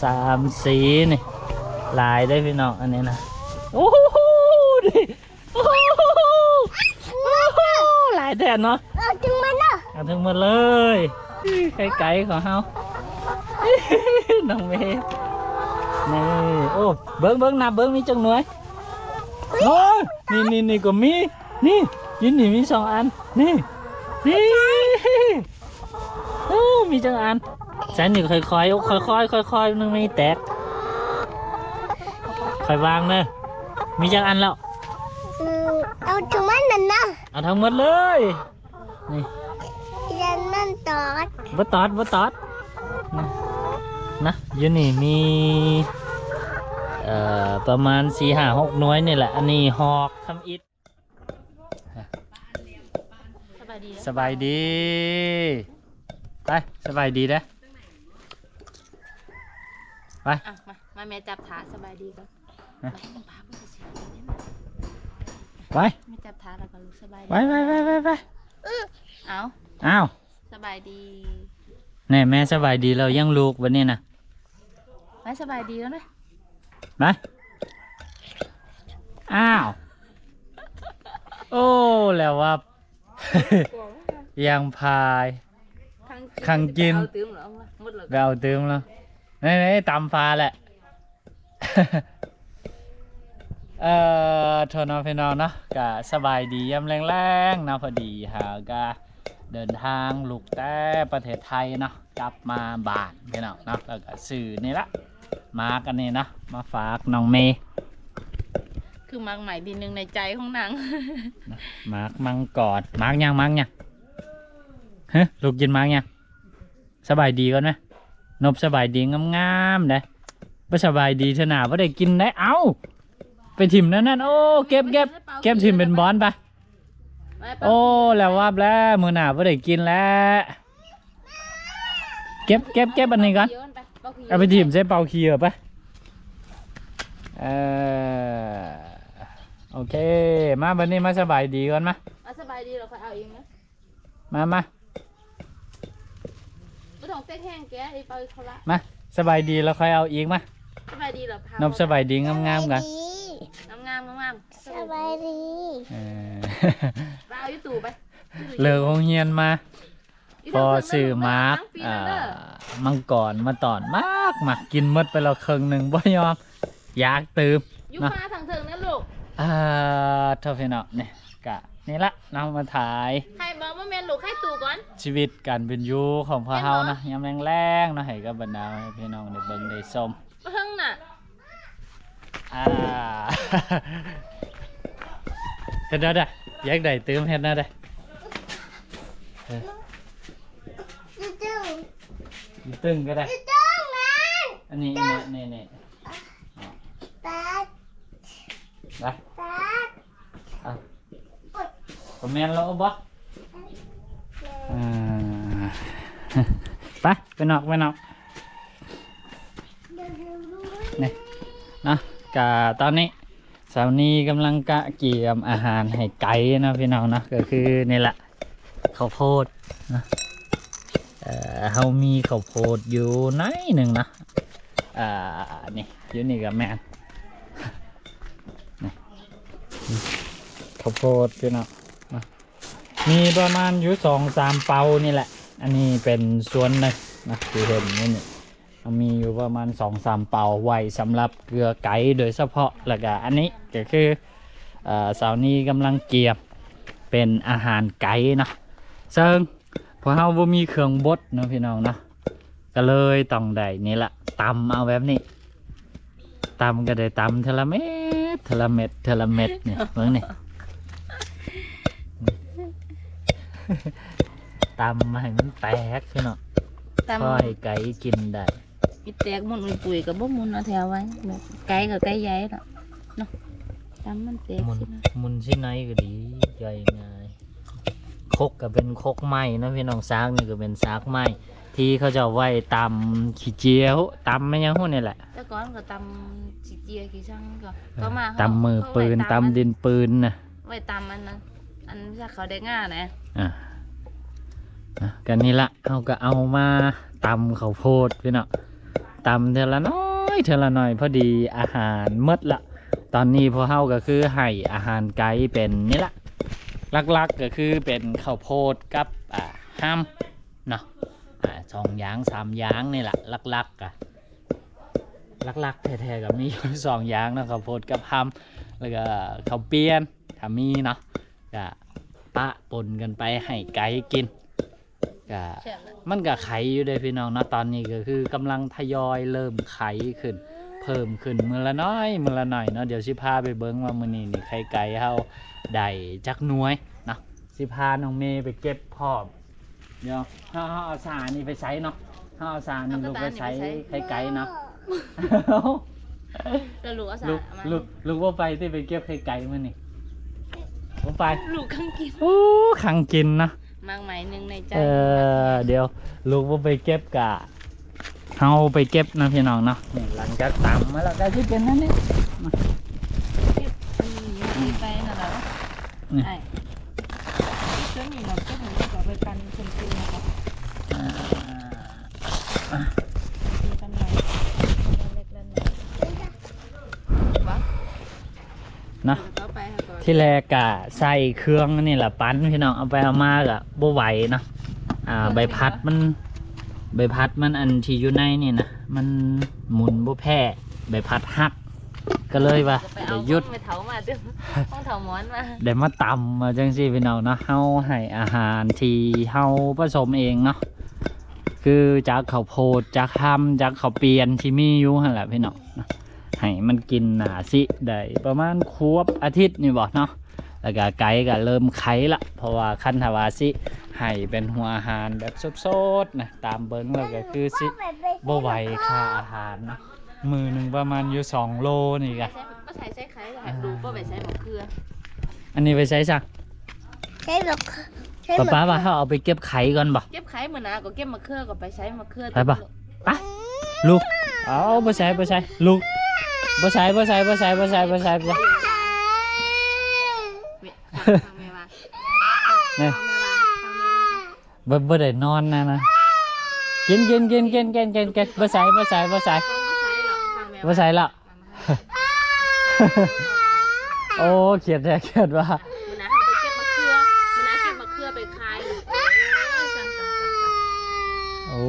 3 สีนี่ลายได้พี่น้องอันนี้นะโอ้โหดิโอ้โหลายแดดเนาะเอาถึงมันเนาะเอาถึงมันเลยไก่ของเฮาน้องเมย์นี่โอ้เบิ้งนับเบิ้งมีจังหน่วยโอ้นี่ก็มีนี่ยินนี่มี2 อันนี่โอ้มีจังอันใส่นี่ค่อยนึงไม่แตกค่อยวางเนอะมีจังอันแล้วเอาทั้งมันนั่นนะเอาทั้งหมดเลยนี่ยันมันตอดบ่ตอดนะยินนี่มีประมาณ4-5-6 หน่วยนี่แหละอันนี้หอกทำอิฐสบายดีไปสบายดีนะไปมาแม่จับขาสบายดีก่อนไปแม่จับขาแล้วก็ลูกสบายดีไปเอาสบายดีแน่แม่สบายดีเรายังลูกวันนี้นะแม่สบายดีแล้วไหมไปอ้าวโอ้แล้วว่ายังพายขังกินเราตื้มแล้วนี่ตำฟ้าแหละทนพี่น้องเนาะก็สบายดียามแรงๆเนาะพอดีหาก็เดินทางลูกแต่ประเทศไทยเนาะกลับมาบ้านพี่น้องเนาะแล้วก็สื่อนี่ละมากันนี่นะมาฝากน้องเมย์คือมังใหม่ดีนึงในใจของนางมังกอดยังฮะลูกกินยังสบายดีก่อนไหมนบสบายดีงามๆได้ไม่สบายดีเถอะหนาว่าได้กินได้เอาไปถิ่มนั่นโอ้เก็บถิ่มเป็นบอนไปโอ้แล้วว่าแล้วมือหนาว่าได้กินแล้วเก็บอันนี้ก่อนเอาไปถิ่มใช้เป่าขี้เหรอปะโอเคมาวันนี้มาสบายดีก่อนมาสบายดีเราค่อยเอาเองนะมาไม่ต้องเต้นแห้งแกไอ้เปาเขาละมาสบายดีเราค่อยเอาอีกมาสบายดีเหรอพานบสบายดีงามกันงามสบายดีไปเอาอยู่ตู่ไปเลิกโรงเรียนมาพอสื่อมาร์กมังกรมาตอนมากกินมดไปเราครึ่งหนึ่งบ่ยอมอยากตื่มอยู่ฟ้าทางเถิงนะลูกเท่าพี่น้องเนี่ยกะนี่ละนำมาถ่ายใครบอกว่าแมนลูกให้ตู่ก่อนชีวิตการเป็นอยู่ของพ่อเฮานะยามแรงๆนะให้กับบรรดาพี่น้องได้เบิ่งได้ชมเพิ่งน่ะเฮ็ดได้อยากได้ตื่มเฮ็ดได้ตึงก็ได้อันนี้นี่ไปคอมเมนต์แล้วบ่ไปนอกนี่นะกะตอนนี้สาวนี้กำลังกะเกี่ยมอาหารให้ไก่นะพี่น้องนะก็คือนี่แหละข้าวโพดนะเขามีข้าวโพดอยู่ไหนหนึ่งนะนี่อยู่นี่กับแม่ข้าวโพดพี่น้องนะมีประมาณอยู่2-3 เปานี่แหละอันนี้เป็นส่วนหนึ่งนะที่เห็นนี่มีอยู่ประมาณ2-3 เปาไว้สำหรับเกลือไก่โดยเฉพาะแล้วก็อันนี้ก็คือสาวนี้กำลังเกียบเป็นอาหารไก่นะซึ่งพอเราบ่มีเครื่องบดนะพี่น้องนะก็เลยต้องได้นี่แหละตำเอาแบบนี้ตำก็ได้ตำเทละเม็ดเนี่ยเมื่อนี่ตำมาให้มันแตกพี่น้องพอให้ไก่กินได้มีแตกมุนปุ๋ยกับบ่มุนเอาแถวไว้แบบไก่กับไก่ใหญ่เนาะตำมันแตกมุนชิ้นไหนก็ดีใหญ่ง่ายคกก็เป็นคกไม้นะพี่น้องซากนี่ก็เป็นซากไม้ที่เขาจะไว้ตำขี้เจียวตำไม่ยังหุ่นนี่แหละแต่ก่อนก็ตำขี้เจียวขี้ช่างก็มาตำมือปืนตำดินปืนนะไว้ตำอันที่เขาได้ง่านะกันนี่ละเขาก็เอามาตำข้าวโพดพี่น้อง ตำเท่าละน้อยเท่าละน้อยพอดีอาหารหมดละตอนนี้พวกเฮาก็คือให้อาหารไก่เป็นนี่ละลักๆก็คือเป็นข้าวโพดกับห้ามเนาะ2 อย่าง 3 อย่างนี่แหละลักๆอะลักๆแท้ๆก็มีอยู่2 อย่างเนาะข้าวโพดกับห้ามแล้วก็ข้าวเปียนถ้ามีเนาะก็ปะปนกันไปให้ไก่กินก็มันก็ไข่อยู่เด้พี่น้องเนาะตอนนี้ก็คือกำลังทยอยเริ่มไข่ขึ้นเพิ่มขึ้นมื้อละน้อยมื้อละหน่อยเนาะเดี๋ยวสิพาไปเบิ่งว่ามื้อนี้นี่ไข่ไก่เฮาได้จักหน่วยเนาะสิพาน้องเมย์ไปเก็บพร้อมเดี๋ยวเฮาเอาสานี่ไปใช้เนาะเฮาเอาสานี่ลูกไปใช้ไข่ไก่เนาะ แล้วลูกเอาสา ลูกว่าไปที่ไปเก็บไข่ไก่มื้อนี้บ่ไป ลูกขังกิน โอ้ขังกินนะ มากมายหนึงในใจ เดี๋ยวลูกว่าไปเก็บกะเฮาไปเก็บนะพี่น้องเนาะนี่หลังจากตำมาแล้วก็สิเป็นนั่นนี่ เก็บอันนี้ไปนั่นแหละไอ้ช่วงนี้เราเก็บมันก็ไปกันคนกินนะครับกินกันหน่อยเล็กๆแล้ววะ นะ ต่อไปค่ะก่อน ที่แรกกะใส่เครื่องนี่แหละปั้นพี่น้องเอาไปเอามากะบ่ไหวเนาะใบพัดมันอันที่อยู่ในนี่นะมันหมุนบ่แพ้ใบพัดหักก็เลยว่า ไปเอา เดี๋ยวหยุด ไปเถามาดึงห้องเถาหมอนมา ได้มาตำมาจังซี่พี่น้องเนาะเฮาให้อาหารที่เฮาผสมเองเนาะคือจากข้าวโพดจากห้ำจากข้าวเปียนที่มีอยู่หั่นแหละพี่น้องเนาะให้มันกินหนาสิได้ประมาณควบอาทิตย์นี่บ่เนาะแล้วก็ไก่ก็เริ่มไข่ละเพราะว่าคันทวาสิให้เป็นหัวอาหารแบบสดๆนะตามเบิ้งแล้วก็คือสิบ่ไหวค่าอาหารเนาะมือหนึ่งประมาณอยู่2 โลนี่กะ ก็ใช้ไข่ก็ให้ดูก็ไปใช้หมกเกลือ อันนี้ไปใช้ซะ ใช่แบบ ป้าว่าเขาเอาไปเก็บไข่ก่อนบ่ เก็บไข่เหมือนนะก็เก็บมะเขือก็ไปใช้มะเขือ ไปปะ ไปลูกเอาบ่ใช่ลูกบ่ใช่เนี่ยบ่ได้นอนนะกินบ่ใช่หรอกละโอ้เขียดว่า มันนะเขาไปเก็บมะเขือมันนะเก็บมะเขือไปขายโอ้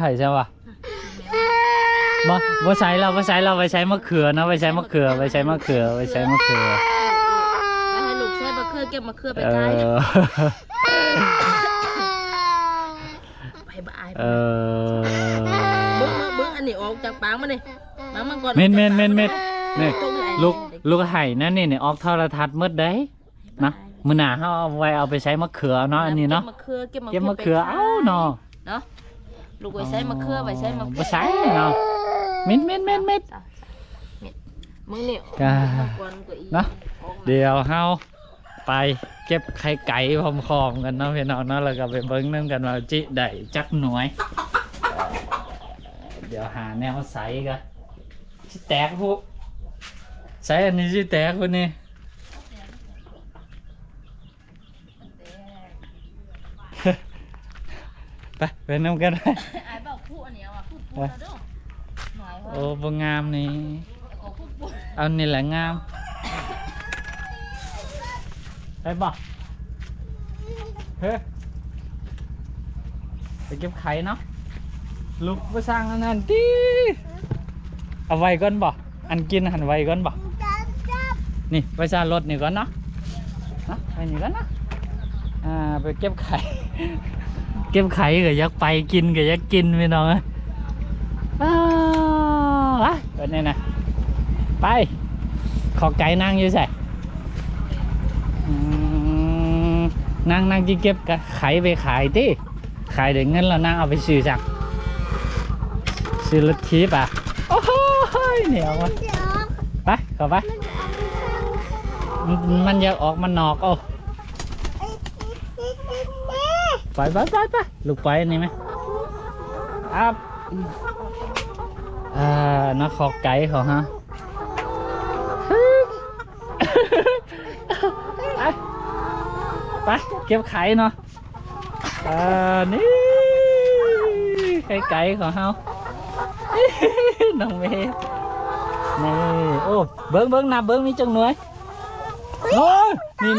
ให้ใช่ป่ะบ่ใช่เราไปใช้มะเขือนะไปใช้มะเขือ ไปให้ลูกใช้มะเขือเก็บมะเขือไปขายไปบ่ายบึ้งอันนี้ออกจากปากมาดิมันก่อน เม็ดนี่ลูกไห่นั่นนี่ออกโทรทัศน์มืดได้นะมื้อหน้าเฮาเอาไว้เอาไปใช้มะเขือเนาะอันนี้เนาะเก็บมะเขือเอ้าเนาะ ลูกไปใช้มะเขือไปใช้มะเขือ บ่ใช่เนาะเม็ดมึงนี่ เนาะเดี๋ยวเฮาไปเก็บไข่ไก่พร้อมๆกันเนาะพี่น้องเนาะแล้วก็ไปเบิ่งนำกันว่าจิได้จักหน่วยเดี๋ยวหาแนวใส่กันสิแตกพุใส่อันนี้สิแตกพุ่นนี่ไปนำกันไป ไอ้บอกพูดอันนี้ว่ะพูดแล้วด้วย โอ้บ่งามนี่เอานี่แหละงามไปบ่เฮ้ไปเก็บไข่เนาะลูกไปสร้างอันนั้นดิเอาไว้ก่อนบ่อันกินหันไว้ก่อนบ่นี่ไปสร้างรถนี่ก่อนเนาะไปนี่ก่อนนะไปเก็บไข่ เก็บไข่ก็อยากไปกินก็อยากกินพี่น้องไปนี่นะไปขอไก่นั่งอยู่ใส่นั่งที่เก็บไข่ไปขายที่ขายเดี๋ยวเงินเรานั่งเอาไปซื้อจังซื้อรถทิพย์โอ้โหเหนียวว่ะไปเข้าไปมันอยากออกมันนอกโอ้ไปลูกไปนี่ไหมครับนักขอไก่เขาฮะไปเก็บไข่เนาะนี่ไก่ของเฮา น้องเมย์นี่โอ้เบิ้งนับเบิ้งมีจังหน่วยโอ้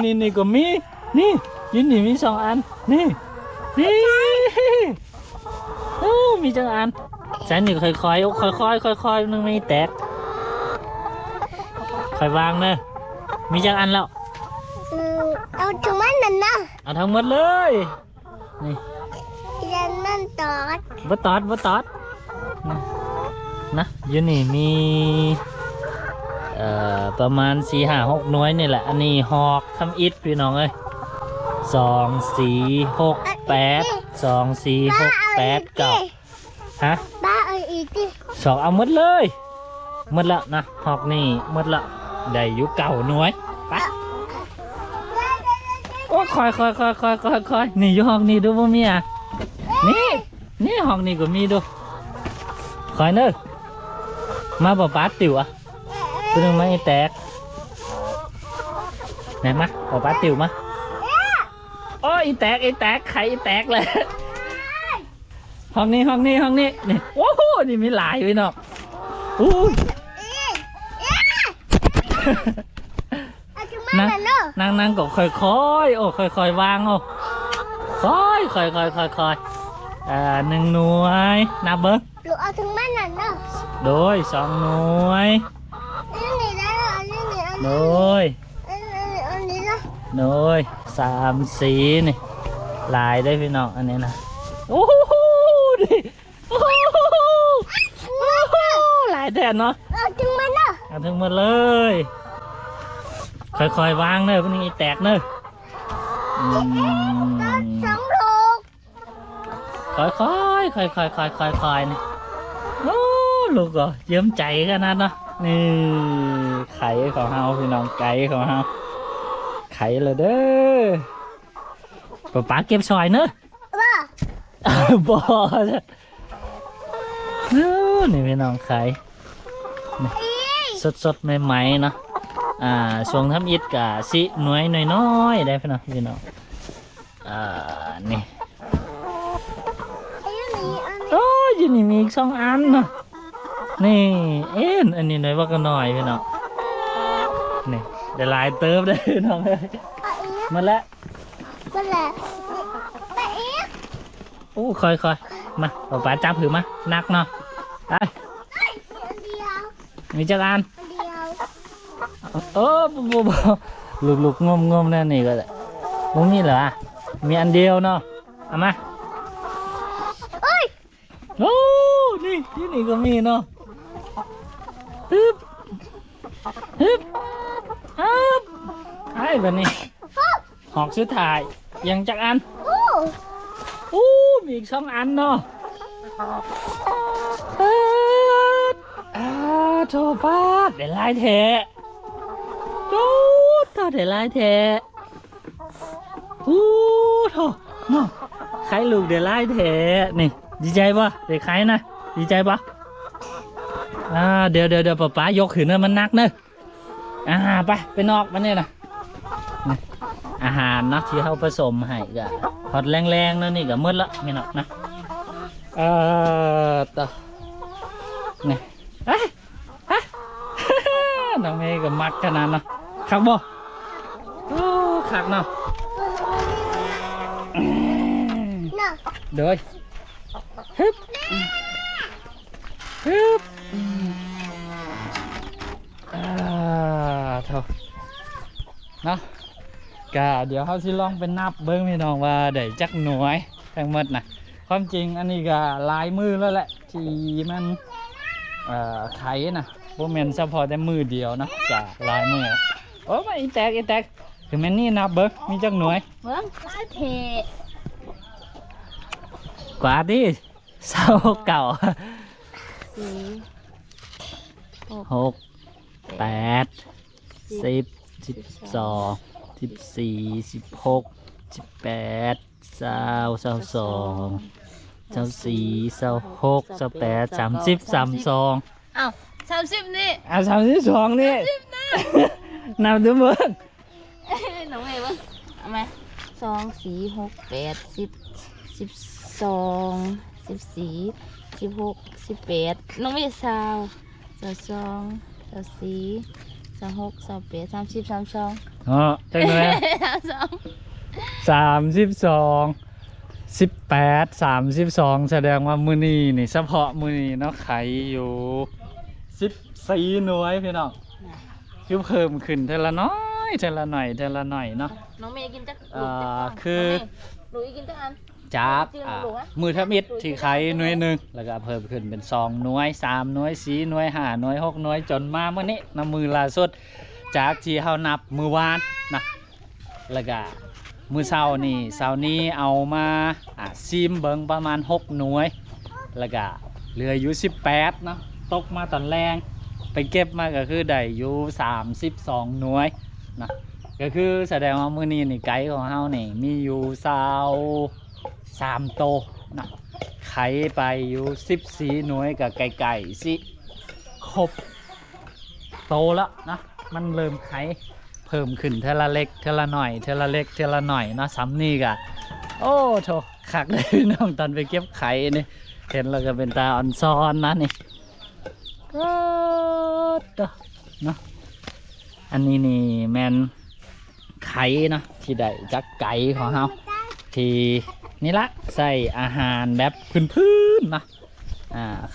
นี่ก็มีนี่ยืนนี่มี2 อันนี่โอ้มีจังอันฉันนี่ค่อยนึงไม่แตกค่อยวางเนอะมีจังอันแล้วเอาถุงมันนั่นนะ เอาทั้งหมดเลยนี่ ยันมันตอด บ่ตอดนะยืนนี่มีประมาณ4-5-6 หน่วยนี่แหละอันนี้หอกทำอิฐพี่น้องเอ้ย2 4 6 8 2 4 6 8 9ฮะ บ้าเอาอีกดิ 2เอาหมดเลยหมดแล้วนะหอกนี่หมดละได้อยู่9 หน่วยไปโอ้คอยนี่อยู่หอกนี่ดูบ่มีอ่ะนี่หอกนี่ก็มีดูคอยเนอะมาบ่ปาดติ๋วอ่ะตัวนึงไม่แตกไหนมาบ่ปาดติ๋วมาโอ้ยแตกไข่แตกเลยห้องนี้นี่โอ้โหนี่มีหลายไว้เนาะอุ้ย เอาถุงมันนั่นเนาะ นั่งก็ค่อยโอ้ค่อยวางโอ้ค่อย1 หน่วยนับเบิ้ง หรือเอาถุงมันนั่นเนาะ โดย2 หน่วย อันนี้ได้แล้วอันนี้ โดย อันนี้ละ โดย3 4นี่ลายได้พี่น้องอันนี้นะโอ้โหดิโอ้โหลายแดดเนาะ เอาถุงมันเนาะ เอาถึงหมดเลย ค่อยๆวางเนอะพวกนี้แตกเนอะ 2 ลูก ค่อยๆนี่โอ้ลูกก็เยิ้มใจขนาดเนาะนี่ไข่ของเฮาพี่น้องไก่ของเฮาไข่เลยเด้อป๊าเก็บซอยเนอะ ว่า บ่นี่พี่น้องไข่สดใหม่ๆเนาะช่วงทำอิฐกะสิหน่วยน้อยๆได้พี่น้องนี่ อันนี้ โอ้ยอยู่นี่มีอีก2 อันเนาะนี่อันนี้หน่อยว่าก็น้อยพี่น้องนี่ได้หลายเติบได้พี่น้องเลยมาแล้ว ก็แหละไปอีก โอ้ค่อยมาเอาปลาจับถือมานักเนาะไป อันเดียว มีจักอัน อันเดียว ลูกงมนั่นนี่ก็แหละมึงมีเหรอมีอันเดียวเนาะเอามา โอ้ย โอ้นี่ที่นี่ก็มีเนาะฮึบไอ้แบบนี้หอกสุดท้ายยังจักอัน โอ้ อู้มีอีก2 อันเนาะโทฟาดได้ลายแท้โอ้โทได้ลายแท้โทเนาะใครลูกได้ลายแท้นี่ดีใจปะเด็กใครนะดีใจปะเดี๋ยวป๊ายกขึ้นเนอะมันนักเนอะไปนอกมันเนี่ยนะอาหารเนาะที่เขาผสมให้ก็ฮอตแรงๆเนอะนี่ก็มืดละไม่เนาะนะต่อนี่น้องเมย์ก็มักขนาดเนาะคักบ่โอ้คักเนาะ น่ะ เดี๋ยวฮึบเท่าเนาะกะเดี๋ยวเขาสิลองเป็นนับเบิ้งพี่น้องว่าได้จักหน่วยทั้งหมดนะความจริงอันนี้ก็ลายมือแล้วแหละที่มันไขนะโบแมนเฉพาะแต่มือเดียวนะกะลายมือโอ้ไม่แตกถึงแม้นี่นับเบิ้งมีจักหน่วย เบิ้งเท กว่าที่เศร้าเก่า 4 6 8 10 12 14 16 18 20 22 24 26 28 30 32 อ้าว30นี่ 32นี่นับดูเบิ้ง น้องเอ๋เบิ้งเอาไหม2 4 6 8 10 12 14 16 18น้องมี22 22 23 24 25 26 27 32 เนาะจังเลย 32 32 แสดงว่ามื้อนี้นี่เฉพาะมื้อนี้เนาะไข่อยู่14หน่วยพี่น้องคือเพิ่มขึ้นเท่าละน้อยเท่าละหน่อยเท่าละหน่อยเนาะ น้องเมย์กินจัก คือ หนูกินจักอัน จากมือทมิดที่ไข่หน่วยหนึ่งแล้วก็เพิ่มขึ้นเป็น2หน่วย3หน่วย4หน่วย5หน่วย6หน่วยจนมาเมื่อนี้นำมือล่าสุดจากที่เฮานับมือวานนะแล้วก็มือเช้านี้เอามาซิมเบิงประมาณ6หน่วยแล้วก็เหลืออยู่18เนาะตกมาตอนแรงไปเก็บมาก็คือได้อยู่32หน่วยนะก็คือแสดงว่ามื้อนี้นี่ไก่ของเฮานี่มีอยู่3โตนะไข่ไปอยู่14หน่วยกับไก่สิครบโตแล้วนะมันเริ่มไข่เพิ่มขึ้นเทละเล็กเทละหน่อยเทละเล็กเทละหน่อยเนาะซ้ำนี่กะโอ้โถคักเลยน้องตอนไปเก็บไข่นี่เห็นแล้วก็เป็นตาอ่อนซ้อนนะนี่ก็เนาะอันนี้นี่แมนไข่เนาะที่ได้จากไก่ของเฮาที่นี่ละใส่อาหารแบบพื้นๆนะ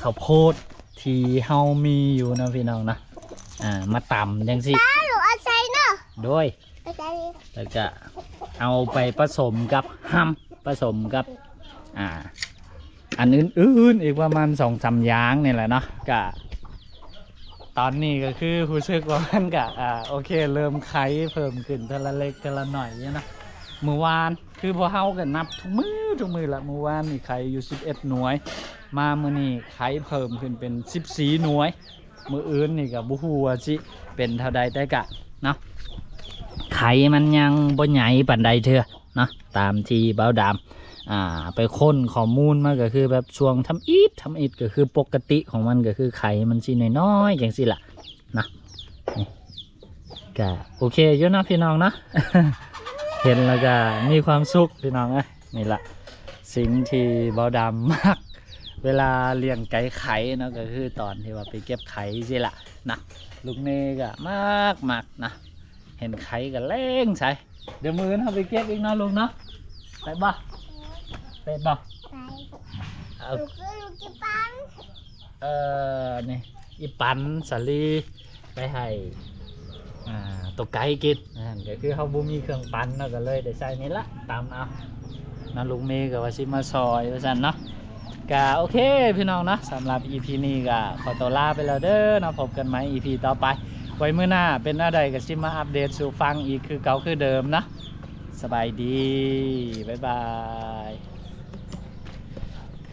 ข้าวโพดที่เฮามีอยู่นะพี่น้องนะมาตำจังสิ หนูเอาใส่เนาะ โดย เอาใส่ แล้วก็เอาไปผสมกับห้ำผสมกับอันอื่นๆอีกประมาณ2-3อย่างนี่แหละเนาะก็ตอนนี้ก็คือรู้สึกว่ามันก็โอเคเริ่มไข่เพิ่มขึ้นทีละเล็กทีละหน่อยเนี่ยนะเมื่อวานคือพอเฮากันนับทุกมือละเมื่อวานมีไข่อยู่11หน่วยมามื้อนี้ไข่เพิ่มขึ้นเป็น14หน่วยมื้ออื่นนี่ก็บ่ฮู้ว่าสิเป็นเท่าใดแต่กะเนาะไข่มันยังบ่ใหญ่ปานใดเทื่อเนาะตามที่เบาดำไปค้นข้อมูลมาก็คือแบบช่วงทำอิฐก็คือปกติของมันก็คือไข่มันสิน้อยๆจังซี่ล่ะนะนี่ก็โอเคอยู่นะพี่น้องนะ เห็นแล้วก็มีความสุขพี่น้องนี่ล่ะสิ่งที่เบาดำมากเวลาเลี้ยงไก่ไข่เนาะก็คือตอนที่ว่าไปเก็บไข่สิล่ะนะลูกเนก็มากนะเห็นไข่ก็เล่งใส่เดี๋ยวมือเราไปเก็บอีกเนาะลุงเนาะไปบ่เป็นบ่ ใส่ เอา หนูคือลูกกิ๊บปัง นี่อีปันสาลีไปให้ตัวไก่กินก็คือเขาบ่มีเครื่องปั่นเนาะก็เลยได้ใส่นี่ละตามเอานะลุงเมย์ก็ว่าสิมาซอยว่าซั่นเนาะก็โอเคพี่น้องนะสำหรับ EP นี้ก็ขอตัวลาไปแล้วเด้อเนาะพบกันใหม่ EP ต่อไปไว้มื้อหน้าเป็นอะไรก็สิมาอัปเดตสู่ฟังอีกคือเก่าคือเดิมนะสบายดีบ๊ายบาย